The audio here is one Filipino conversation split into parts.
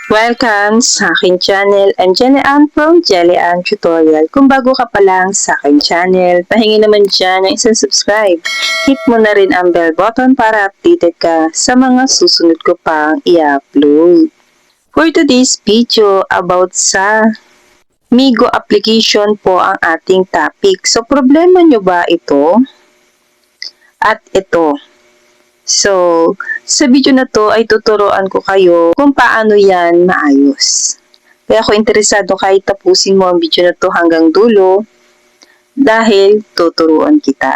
Welcome sa aking channel. I'm Jenny Ann from Jelly Ann Tutorial. Kung bago ka pa lang sa aking channel, pahingi naman dyan ng isang subscribe. Hit mo na rin ang bell button para updated ka sa mga susunod ko pang i-upload. For today's video about sa Migo application po ang ating topic. So, problema nyo ba ito? At ito. So, sa video na to ay tuturuan ko kayo kung paano yan maayos. Kaya ako interesado kahit tapusin mo ang video na to hanggang dulo dahil tuturuan kita.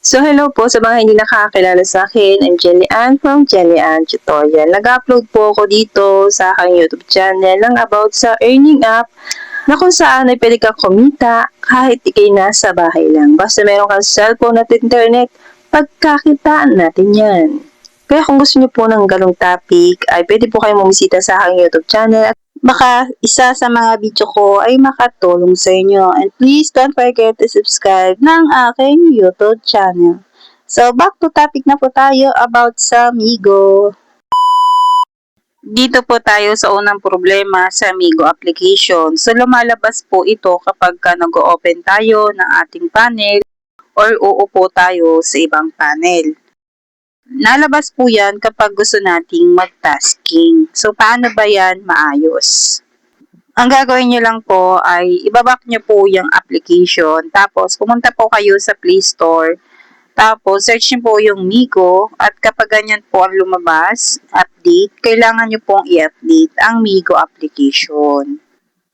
So, hello po sa mga hindi nakakakilala sa akin. I'm Jelly Ann from Jelly Ann Tutorial. Nag-upload po ako dito sa aking YouTube channel ng about sa earning app na kung saan ay pwede kang kumita kahit ikay nasa bahay lang. Basta meron kang cellphone at internet, pagkakitaan natin yan. Kaya kung gusto niyo po ng ganong topic, ay pwede po kayong bumisita sa aking YouTube channel at baka isa sa mga video ko ay makatulong sa inyo. And please don't forget to subscribe ng aking YouTube channel. So, back to topic na po tayo about sa Migo. Dito po tayo sa unang problema sa Migo application. So, lumalabas po ito kapag nag-open tayo ng ating panel or uupo tayo sa ibang panel. Nalabas po yan kapag gusto nating mag-tasking. So, paano ba yan maayos? Ang gagawin nyo lang po ay ibabak nyo po yung application. Tapos, pumunta po kayo sa Play Store. Tapos, search nyo po yung Migo. At kapag ganyan po ang lumabas, update, kailangan nyo pong i-update ang Migo application.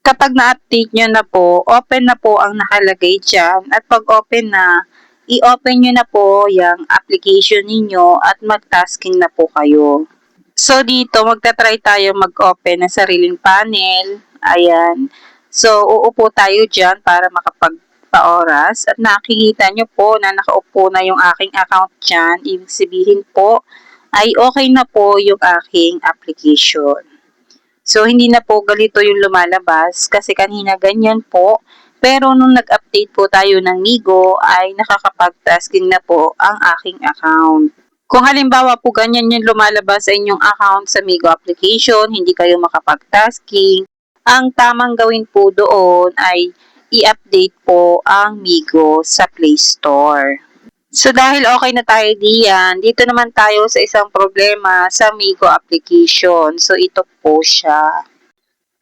Kapag na-update nyo na po, open na po ang nakalagay dyan. At pag open na, i-open nyo na po yung application ninyo at mag-tasking na po kayo. So, dito, magta-try tayo mag-open ng sariling panel. Ayan. So, uupo tayo dyan para makapagpa-oras. At nakikita nyo po na nakaupo na yung aking account dyan. Ibig sabihin po, ay okay na po yung aking application. So, hindi na po galito yung lumalabas kasi kanina ganyan po. Pero nung nag-update po tayo ng Migo ay nakakapag-tasking na po ang aking account. Kung halimbawa po ganyan yung lumalabas sa inyong account sa Migo application, hindi kayo makapag-tasking, ang tamang gawin po doon ay i-update po ang Migo sa Play Store. So dahil okay na tayo diyan, dito naman tayo sa isang problema sa Migo application. So ito po siya.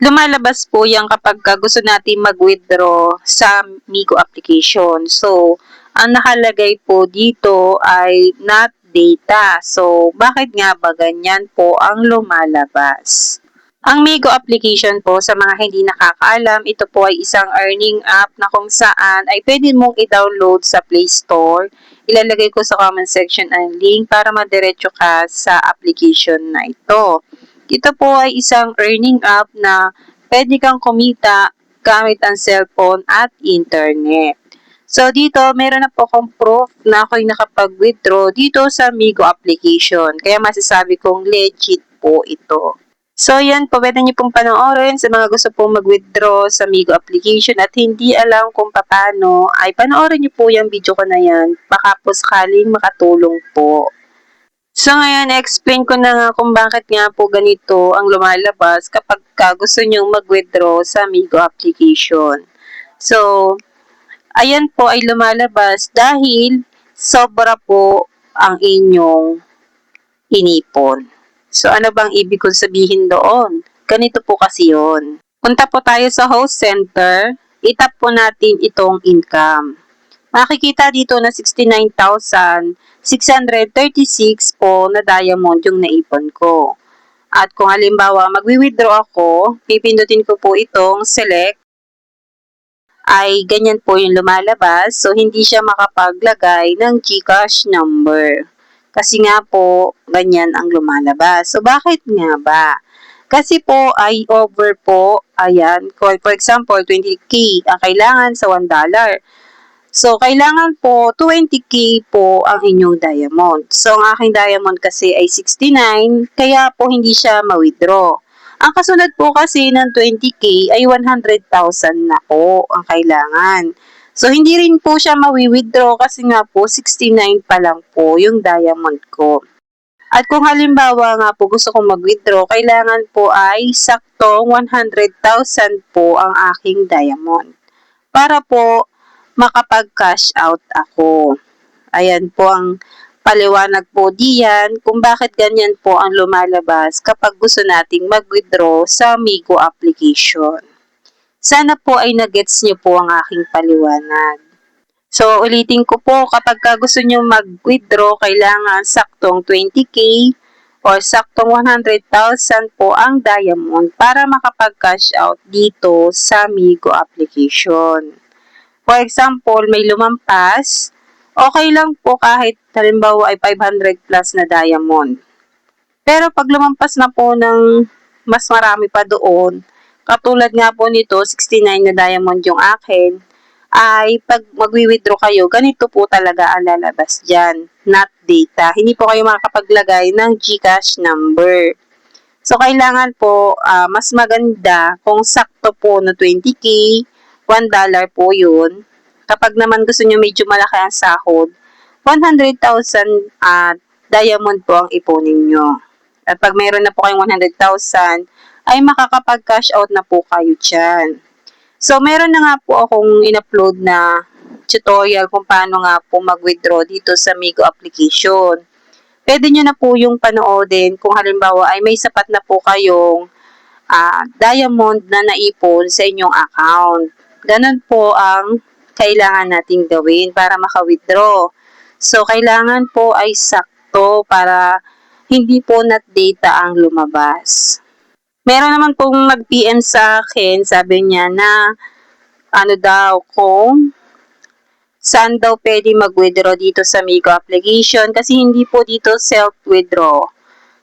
Lumalabas po yan kapag gusto natin mag-withdraw sa Migo application. So, ang nakalagay po dito ay not data. So, bakit nga ba ganyan po ang lumalabas? Ang Migo application po, sa mga hindi nakakaalam, ito po ay isang earning app na kung saan ay pwede mong i-download sa Play Store. Ilalagay ko sa comment section ang link para madiretso ka sa application na ito. Ito po ay isang earning app na pwede kang kumita gamit ang cellphone at internet. So, dito, meron na po akong proof na ako'y nakapag-withdraw dito sa Migo application. Kaya masasabi kong legit po ito. So, yan po. Pwede nyo pong panoorin sa mga gusto pong mag-withdraw sa Migo application at hindi alam kung paano, ay panoorin nyo po yung video ko na yan. Baka po sakaling makatulong po. So ngayon, explain ko na nga kung bakit nga po ganito ang lumalabas kapag gusto nyong mag-withdraw sa Migo application. So, ayan po ay lumalabas dahil sobra po ang inyong inipon. So, ano bang ibig kong sabihin doon? Ganito po kasi yun. Punta po tayo sa host center, itap po natin itong income. Makikita dito na 69,636 po na diamond yung naipon ko. At kung halimbawa magwi-withdraw ako, pipindutin ko po itong select, ay ganyan po yung lumalabas. So, hindi siya makapaglagay ng GCash number. Kasi nga po, ganyan ang lumalabas. So, bakit nga ba? Kasi po ay over po, ayan, for example, 20k ang kailangan sa $1. So, kailangan po 20k po ang inyong diamond. So, ang aking diamond kasi ay 69, kaya po hindi siya ma-withdraw. Ang kasunod po kasi ng 20k ay 100,000 na po ang kailangan. So, hindi rin po siya ma-withdraw kasi nga po 69 pa lang po yung diamond ko. At kung halimbawa nga po gusto kong mag-withdraw, kailangan po ay saktong 100,000 po ang aking diamond para po makapag-cash out ako. Ayan po ang paliwanag po diyan kung bakit ganyan po ang lumalabas kapag gusto nating mag-withdraw sa Migo application. Sana po ay nagets niyo po ang aking paliwanag. So, ulitin ko po, kapag gusto nyo mag-withdraw, kailangan saktong 20K or saktong 100,000 po ang diamond para makapag-cash out dito sa Migo application. For example, may lumampas, okay lang po kahit halimbawa ay 500 plus na diamond. Pero pag lumampas na po ng mas marami pa doon, katulad nga po nito, 69 na diamond yung akin, ay pag magwi-withdraw kayo, ganito po talaga ang lalabas dyan, not data. Hindi po kayo makakapaglagay ng GCash number. So, kailangan po, mas maganda kung sakto po na 20K, $1 po yun. Kapag naman gusto nyo medyo malaki ang sahod, 100,000 diamond po ang ipunin nyo. At pag mayroon na po kayong 100,000, ay makakapag-cash out na po kayo dyan. So, meron na nga po akong in-upload na tutorial kung paano nga po mag-withdraw dito sa Migo application. Pwede nyo na po yung panoodin kung halimbawa ay may sapat na po kayong diamond na naipon sa inyong account. Ganun po ang kailangan nating gawin para maka-withdraw. So, kailangan po ay sakto para hindi po not data ang lumabas. Meron naman pong nag-PM sa akin, sabi niya na kung saan daw pwede mag-withdraw dito sa Migo application kasi hindi po dito self-withdraw.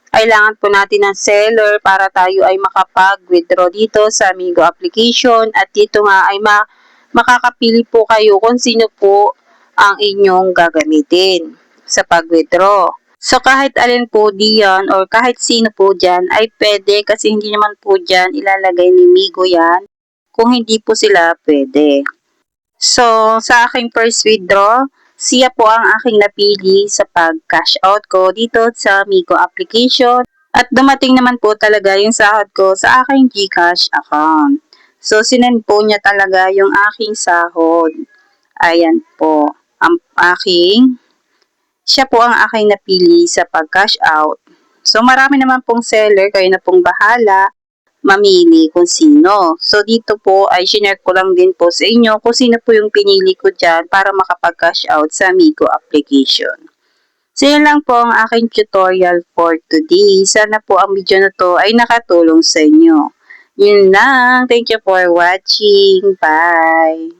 Kailangan po natin ng seller para tayo ay makapag-withdraw dito sa Migo application at dito nga ay makakapili po kayo kung sino po ang inyong gagamitin sa pag-withdraw. So, kahit alin po diyan or kahit sino po dyan ay pwede kasi hindi naman po dyan ilalagay ni Migo yan kung hindi po sila pwede. So, sa aking first withdraw, siya po ang aking napili sa pag-cash out ko dito sa Migo application at dumating naman po talaga yung sahod ko sa aking GCash account. So, sinend po niya talaga yung aking sahod. Ayan po, siya po ang aking napili sa pag-cash out. So, marami naman pong seller, kayo na pong bahala mamili kung sino. So, dito po ay shinare ko lang din po sa inyo kung sino po yung pinili ko dyan para makapag-cash out sa Migo application. So, yun lang po ang aking tutorial for today. Sana po ang video na to ay nakatulong sa inyo. Yun lang. Thank you for watching. Bye!